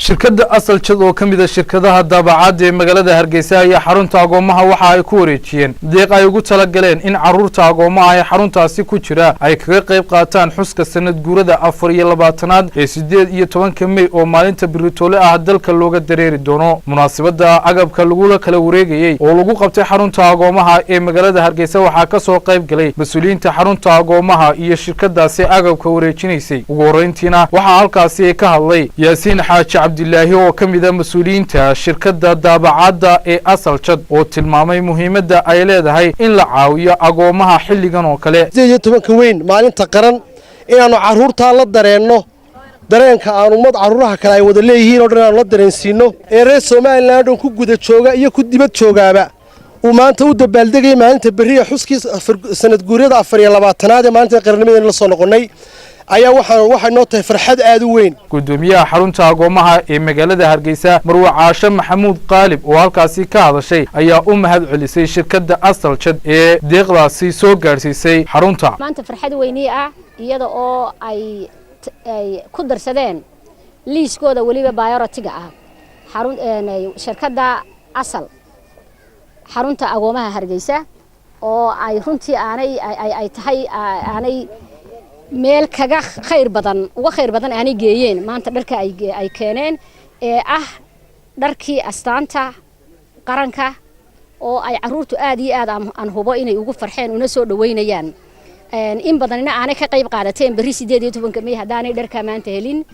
shirkadda asalcad oo ka mid ah shirkadaha daabacaadda ee magaalada Hargeysa ayaa xarunta Agoomaha waxa ay ku wareejiyeen deeq ay ugu tala galeen in carruurta Agoomaha ee xaruntaasi ku jira ay kaga qayb qaataan xuska sanad guurada 24aad ee 18 May oo maalinta Britole ah dalka looga dareeri doono. Munaasabada agabka lagu kala wareegayay oo lagu qabtay xarunta Agoomaha ee magaalada Hargeysa waxaa ka soo qayb galay mas'uuliyiinta xarunta Agoomaha iyo shirkadaasi agabka wareejinaysay. Ugu horeyntiina waxaa halkaasi ka hadlay Yaasiin Xaaji Abdullaahi oo ka mid ah mas'uuliyiinta shirkadda daabacaadda ee asalcad oo tilmaamay muhiimadda ay leedahay in la caawiyo Agoomaha xilligan oo kale. 18 weyn maalinta qaran inaanu carruurta la dareenno dareenka aanu mad carruuraha kale ay wada leeyihiin oo dhan la dareensiino ee reer Soomaaliland ku guda jooga iyo ku dibad joogaaba uu maanta u dabaaldegay maalinta bariya xuskiisa sanad guurida 24aad ee maalinta qarannimada la soo noqonay ayaa waxay noo tahay farxad aad u weyn. Gudoomiyaha xarunta Agoomaha ee magaalada Hargeysa Marwa Caasha Maxamuud Qaalib oo halkaasi ka hadashay ayaa u mahad celisay shirkadda asalcad ee deeqdaasi soo gaarsiisay xarunta. maanta farxad weyn iyada oo ay ku darsadeen liiskooda waliba bioratiga ah shirkadda asal xarunta Agoomaha Hargeysa oo ay runtii ay tahay aanay meel kaga khayr badan aanay geeyeen maanta dharka ay keeneen ee ah dharkii astaanta qaranka oo ay carruurtu aad iyo aad aan hubo inay ugu farxeen una soo dhaweynayaan in badanina aanay ka qayb qaadateen bari 18 May hadaanay dharka maanta helin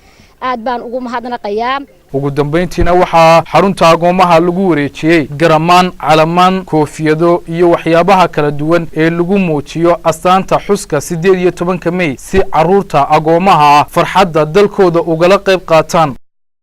aad baan ugu mahadnaqayaa. ugu dambeyntiina waxaa xarunta Agoomaha lagu wareejiyay garamaan calamaan koofiyado iyo waxyaabaha kala duwan ee lagu muujiyo astaanta xuska 18 May si carruurta Agoomaha farxadda dalkooda uga qayb qaataan.